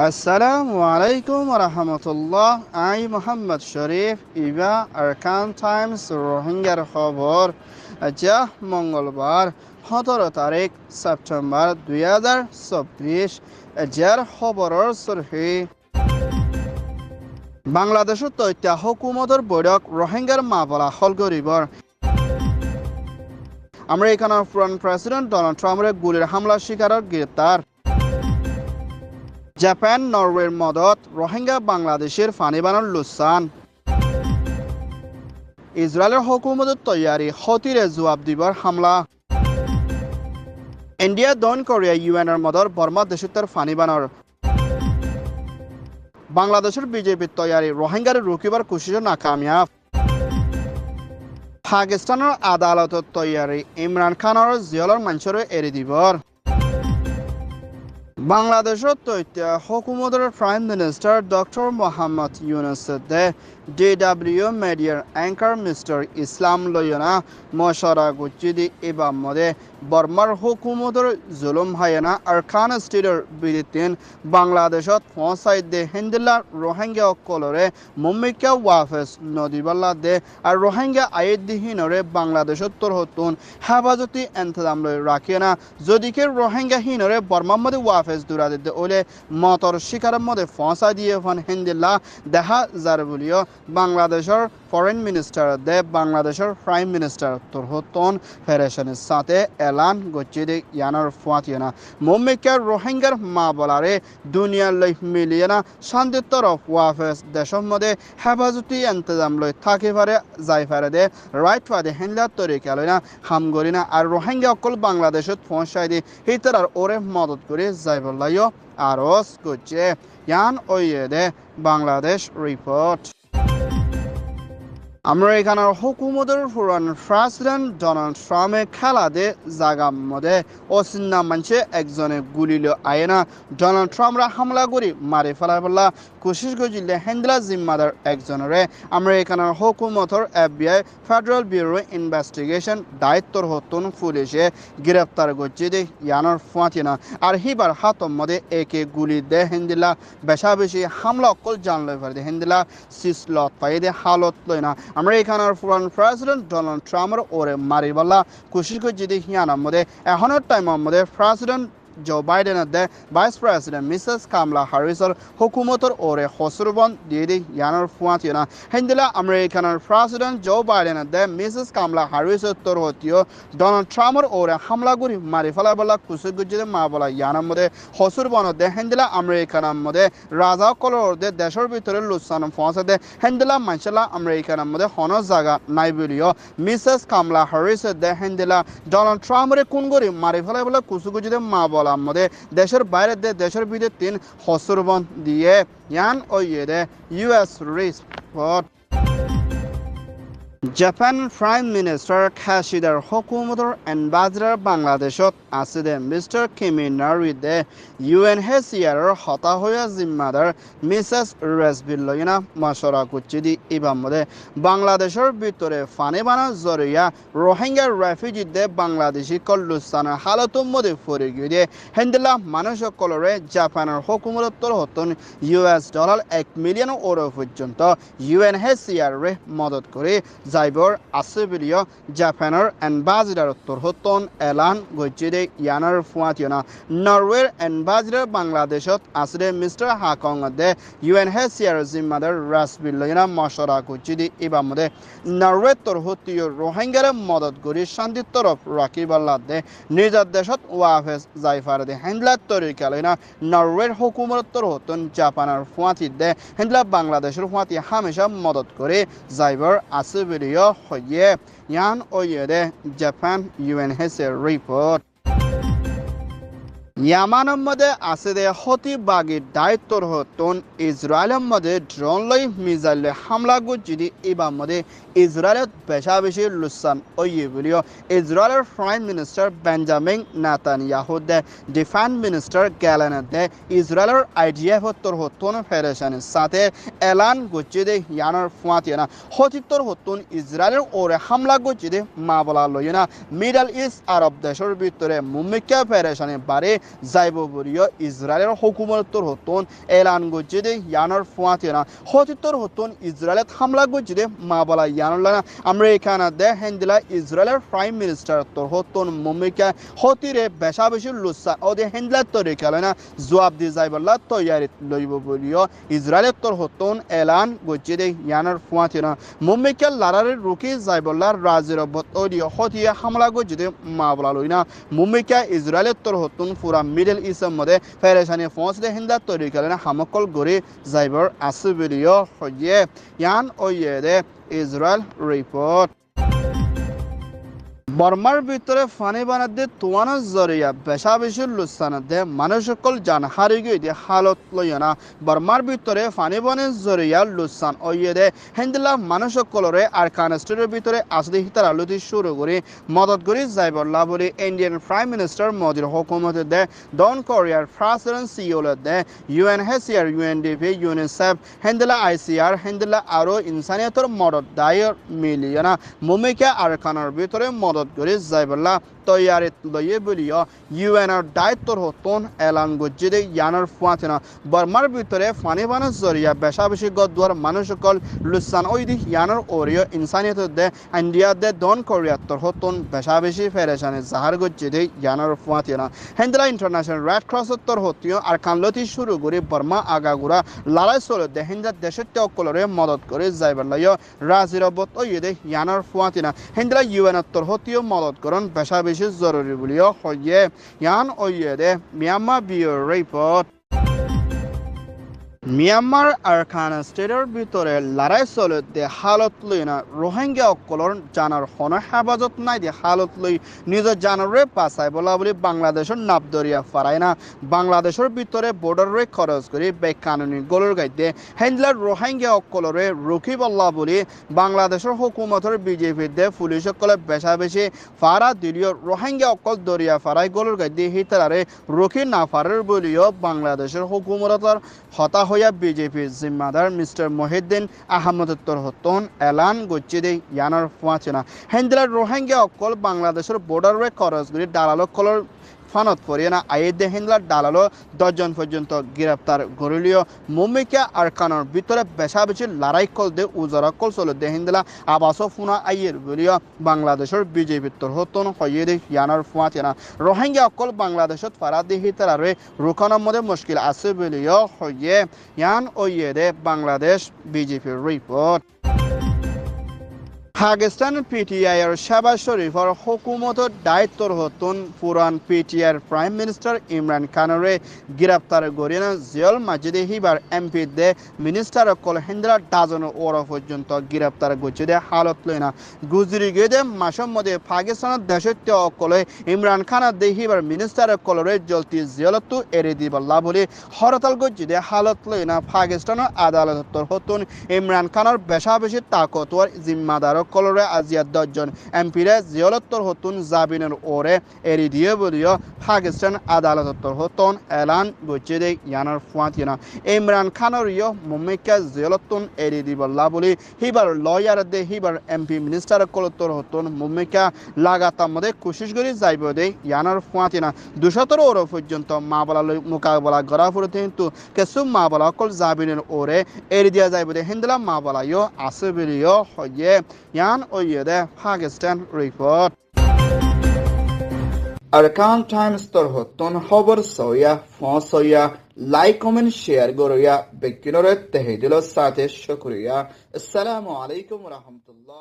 আসসালামু আলাইকুম রহমতুল্লাহ। I Mohammad Sharif Iba Arkan Times রোহিঙ্গার খবর যা মঙ্গলবার 17 তারিখ সেপ্টেম্বর 2024 যার খবরের সরহি বাংলাদেশের তথ্য হুকুমতের বৈঠক রোহিঙ্গার মামলা হল গরিবর আমেরিকানের পুরান প্রেসিডেন্ট ডোনাল্ড ট্রাম্পের গুলির হামলার শিকারের গ্রেপ্তার জাপান নরওয়ের মদত রোহিঙ্গা বাংলাদেশের ফানিবানোর লুসান ইসরায়েলের হুকুমতের তৈয়ারি হতিরে জবাব দিবার হামলা ইন্ডিয়া দক্ষিণ কোরিয়া ইউএনের মদত বর্মা দেশের ফানিবানোর বাংলাদেশের বিজেপির তৈয়ারি রোহিঙ্গার রুকিবার কুশিস নাকামিয়াব পাকিস্তানের আদালতের তৈয়ারি ইমরান খানের জিয়লর মঞ্চর এড়ি দিবর বাংলাদেশের তথ্য হুকুমতের prime minister doctor Mohammad Yunus DW মিডিয়ার অ্যাঙ্কার মিস্টার ইসলাম লয়না মশারা গুচিদি এবার মধ্যে বর্মার হুকুমতের জুলুম হায়না আরকান স্টেটের বিরুদ্ধে বাংলাদেশত পৌঁছাই দে হিন্দিল্লা রোহিঙ্গা কলরে মুম্মিকা ওয়াফেস নদীবাল্লা দে আর রোহিঙ্গা আইদিহীনরে বাংলাদেশত তরহতুন হেফাজতি এন্তজাম লই রাখে না যদিকে রোহিঙ্গা হীনরে বর্মার মধ্যে ওয়াফেস দূরা দিতে ওলে মতর শিকারের মধ্যে পৌঁছা দিয়ে ফন হিন্দিল্লা দেখা যার বলিও বাংলাদেশের ফরেন মিনিস্টার দে বাংলাদেশের প্রাইম মিনিস্টার তরহতন ফেডারেশনের সাথে এলান গচ্ছিদে ইয়ানোর ফুয়াতিয়ানা মুম্মিকার রোহিঙ্গার মা বলারে দুনিয়ার লই মিলিয়েনা শান্তির তরফ ওয়াফেস দেশের মধ্যে হেফাজতি এন্তজাম লই থাকে পারে যাই পারে দে রাইট ফাদে হেনলার তরিকা লই না হামগরি না আর রোহিঙ্গা অকল বাংলাদেশত পৌঁছাই দি হিতার আর ওরে মদত করে যাই বললাইও আরস করছে ইয়ান ওইয়ে দে বাংলাদেশ রিপোর্ট আমেরিকানের হুকুমতের পুরান প্রেসিডেন্ট ডোনাল্ড ট্রাম্পে খেলা দে জাগা মধ্যে অচিন্না মানুষে একজনে গুলিল আয়না ডোনাল্ড ট্রাম্পরা হামলা করি মারি ফেলাই বললা কোশিশ করছিল হেন্দ্রা জিম্মাদার একজনরে আমেরিকানের হুকুমতের FBI ফেডারেল ব্যুরো ইনভেস্টিগেশন দায়িত্বর হতুন পুলিশে গ্রেপ্তার করছে দে ইয়ানোর ফাঁতিনা আর হিবার হাতম মধ্যে একে গুলি দে হেন্দিলা বেশা বেশি হামলা অকল জানলে পারে হেন্দিলা সিসলত পাই দে হালত লয় না আমেরিকানের পুরান প্রেসিডেন্ট ডোনাল্ড ট্রাম্পের ওরে মারি বলা কোশিশ করছে দে ইয়ানোর মধ্যে এখনের টাইমের মধ্যে প্রেসিডেন্ট জো বাইডেনের দে ভাইস প্রেসিডেন্ট মিসেস কামলা হ্যারিসের হুকুমতের ওরে হসরবন দিয়ে দি ইয়ানোর ফুয়াতিনা হেন্দিলা আমেরিকানের প্রেসিডেন্ট জো বাইডেনের দে মিসেস কামলা হ্যারিসের তোর হতিও ডোনাল্ড ট্রাম্পের ওরে হামলা করি মারি ফেলা বলা কুসুর গুজিদে মা বলা ইয়ানোর মধ্যে হসরবনের দে হেন্দিলা আমেরিকানের মধ্যে রাজা কলর দে দেশের ভিতরে লুসান পৌঁছে দে হেন্দিলা মানসালা আমেরিকানের মধ্যে হন জায়গা নাই বলিও মিসেস কামলা হ্যারিসের দে হেন্দিলা ডোনাল্ড ট্রাম্পের কোন করি মারি ফেলা বলা কুসুর গুজিদে মা বলা মধ্যে দেশের বাইরে দে দেশের ভিতরে 3 হসরবন দিয়ে ইয়ান ওইয়ে দে US report Japan prime minister খাশিদার হুকুমতের এম্বাসেডর বাংলাদেশত আছে দে মিস্টার কিমি নারিদে UNHCR হতা হইয়া জিম্মাদার মিসেস রেসবিল্লয়না মশরা করছে দি এবার মধ্যে বাংলাদেশের ভিতরে ফানিবানা জরিয়া রোহিঙ্গা রেফিউজিদে বাংলাদেশি কল্লুস্থানের হালতর মধ্যে পড়ে গিয়ে হেন্দিলা মানুষ কলরে জাপানের হুকুমতের হতন $1 মিলিয়ন ওর পর্যন্ত UNHCR রে মদত করে যাইবর আছে বলিও জাপানের এম্বাসেডর তরহতন এলান গজ্জিদে ইয়ানার ফুয়াতিয়না নরওয়ের এম্বাসেডর বাংলাদেশত আছে মিস্টার হাকং দে UNHCR জিম্মাদার রাসবিল্লাইনা মশরা গজ্জিদে এবার মধ্যে নরওয়ে তরহতীয় রোহিঙ্গার মদত করি শান্তির তরফ রাখিবাল্লা দে নিজের দেশত ওয়াফেস যাইফার দে হেন্ডলার তরিকা লইনা নরওয়ের হুকুমত তরহতন জাপানের ফুয়াতি দে হেন্ডলা বাংলাদেশের ফুয়াতি হামেশা মদত করে যাইবর আছে ভিডিও হয়ে ইয়ান ওয়ে দে জাপান UNHCR রিপোর্ট ইয়ামানের মধ্যে আছে দে হতি বাগির দায়িত্বর হতন ইসরায়েলের মধ্যে ড্রোন লই মিসাইল হামলা গুজিদি এবার মধ্যে ইসরায়েলের বেশা বেশি লুসান ওয়ে বলিও ইসরায়েলের প্রাইম মিনিস্টার বেঞ্জামিন নেতানিয়াহু দে ডিফেন্স মিনিস্টার গ্যালেন দে ইসরায়েলের IDF তোর হতন ফেডারেশনের সাথে এলান গুজিদি ইয়ানোর ফুয়াতিনা হতিত্তর হতন ইসরায়েলের ওরে হামলা গুজিদি মা বলা লইনা মিডল ইস্ট আরব দেশের ভিতরে মুম্মিকা ফেডারেশনের বারে যাইব বলিও ইসরায়েলের হুকুমতর হতন এলান গজ্জে দে ইয়ানোর ফুয়াতেনা হতিতর হতন ইসরায়েলত হামলা গজ্জে দে মা বলা ইয়ানুল্লাহ আমেরিকানা দে হেন্দিলা ইসরায়েলের প্রাইম মিনিস্টার তোর হতন মুমিকা হতিরে বেশা বেশি লুসা ওদে হেন্দিলা তরিকালনা জবাব দি যাইবল্লা তৈয়ারি লইব বলিও ইসরায়েলের তোর হতন এলান গজ্জে দে ইয়ানোর ফুয়াতেনা মুমিকা লারারে রুকি যাইবল্লা রাজির বতরিও হতিয়ে হামলা গজ্জে দে মা বলা লইনা মুমিকা ইসরায়েলের তোর হতন পুরা মিডল ইস্টের মধ্যে ফেরেশানি ফোঁস দে হেন্দা তরিকালনা হামকল গরি যাইবর আছে বলিও হইয়ে ইয়ান ওইয়ে দে ইসরায়েল রিপোর্ট বর্মার ভিতরে ফানি বানাতে তোয়ানোর জরিয়া বেশা বেশি লুসানাতে মানুষ সকল জান হারি গিয়ে দিয়ে হালত লইয়া বর্মার ভিতরে ফানি বনের জরিয়া লুসান ওইয়ে দে হেন্দিলা মানুষ সকলরে আর কানস্টের ভিতরে আসলে হিতার আলুতি শুরু করে মদত করি যাইবল্লা বলে ইন্ডিয়ান প্রাইম মিনিস্টার মোদির হুকুমতে দে দন কোরিয়ার প্রেসিডেন্ট সিওলে দে ইউএনএইচসিআর ইউএনডিপি ইউনিসেফ হেন্দিলা আইসিআর হেন্দিলা আরো ইনসানিয়তর মদত দায় মিলিয়না মুমিকা আর কানার ভিতরে মদত করে যাইবল্লা তৈয়ারি লইয়ে বলিও ইউএনআর দায়িত্বর হতন এলান গজ্জে দে ইয়ানোর ফুয়াতেনা বর্মার ভিতরে ফানি বানের জরিয়া বেশা বেশি গদুয়ার মানুষ সকল লুসান ওই দি ইয়ানোর ওরিও ইনসানিয়ত দে ইন্ডিয়া দে দন কোরিয়াতর হতন বেশা বেশি ফেরেশানি জাহার গজ্জে দে ইয়ানোর ফুয়াতেনা হেন্দিলা ইন্টারন্যাশনাল রেড ক্রসতর হতিও আর কানলতি শুরু করে বর্মা আগাগুড়া লালাই চলে দে হিন্দা দেশের অকলরে মদত করে যাইবল্লাইও রাজিরবত ওই দে ইয়ানোর ফুয়াতেনা হেন্দিলা ইউএনআর হতিও মদত করন বেশা বেশি জরুরি বলিও হইয়ে ইয়ান ওইয়ে দে মিয়ানমার বিউরো রিপোর্ট মিয়ানমার আর খান স্টেটের ভিতরে লড়াই চলে দে হালত লই না রোহিঙ্গা অকলর জানার হন হেফাজত নাই দে হালত লই নিজের জানারে পাচাই বলা বলি বাংলাদেশের নাবদরিয়া ফারাই না বাংলাদেশের ভিতরে বর্ডারে খরচ করি বেকানুনি গলর গাইতে হেন্ডলার রোহিঙ্গা অকলরে রুখি বল্লা বলি বাংলাদেশের হুকুমতের বিজেপি দে পুলিশ সকলে বেশা বেশি ফারা দিলিও রোহিঙ্গা অকল দরিয়া ফারাই গলর গাইতে হিতারে রুখি না ফারের বলিও বাংলাদেশের হুকুমতের হতা হইয়া বিজেপি জিম্মাদার মিস্টার মহিউদ্দিন আহমদত্তর হতন এলান গজ্জে দে ইয়ানোর ফুয়াচেনা হেন্দিলার রোহিঙ্গা অকল বাংলাদেশের বর্ডারে খরচগুলি দালাল কলর ফানত পড়িয়ে না আয়ে দে হেন্দিলার দালালো 10 জন পর্যন্ত গ্রেপ্তার গরিলিও মুমিকা আর কানোর ভিতরে বেশা বেশি লড়াই কল দে উজরা কল চলে দে হেন্দিলা আবাসও ফুনা আইয়ের বলিও বাংলাদেশের বিজেপির তোর হতন হইয়ে দে ইয়ানোর ফুয়াচেনা রোহিঙ্গা অকল বাংলাদেশত ফারা দে হিতারে রুখানোর মধ্যে মুশকিল আছে বলিও হইয়ে ইয়ান ওইয়ে দে বাংলাদেশ বিজেপির রিপোর্ট পাকিস্তানের পিটিআইয়ের শাহবাজ শরীফের হুকুমতের দায়িত্বর হতন পুরান পিটিআইয়ের প্রাইম মিনিস্টার ইমরান খানরে গ্রেপ্তার করিয়া জিয়ল মাজিদে হিবার এমপি দে মিনিস্টার কল হেন্দ্রা ডাজন ওরা পর্যন্ত গ্রেপ্তার করছে দে হালত লই না গুজরি গিয়ে দে মাসের মধ্যে পাকিস্তানের দেশের অকলে ইমরান খানের দে হিবার মিনিস্টার কলরে জলতি জিয়লতো এড়ে দিবল্লা বলে হরতাল করছে দে হালত লই না পাকিস্তানের আদালতর হতন ইমরান খানের বেশা বেশি তাকতওয়ার জিম্মাদার কলরে আজিয়া 10 জন এমপিরে জিয়লত্তর হতুন জাবিনের ওরে এরি দিয়ে বলিও পাকিস্তান আদালতর হতন এলান গজ্জে দে ইয়ানোর ফুয়াতিনা ইমরান খানের ইয় মুমিকা জিয়লত্তন এরি দিবল্লা বলি হিবার লয়ার দে হিবার এমপি মিনিস্টার কলত্তর হতন মুমিকা লাগাতার মধ্যে কোশিশ করি যাইব দে ইয়ানোর ফুয়াতিনা 200 ওর পর্যন্ত মা বলা মোকাবেলা করা পড়তে কিন্তু কিছু মা বলা কল জাবিনের ওরে এরি দিয়া যাইব দে হিন্দলা মা বলা ইয় আছে বলিও হইয়ে ইয়ান ওইয়ে দে পাকিস্তান রিপোর্ট আরকান টাইমস তোর হতন খবর সইয়া ফসইয়া লাইক কমেন্ট শেয়ার গরইয়া বেকিনরে তেহেদিল সাথে শুকরিয়া আসসালামু আলাইকুম ওয়া রাহমাতুল্লাহ।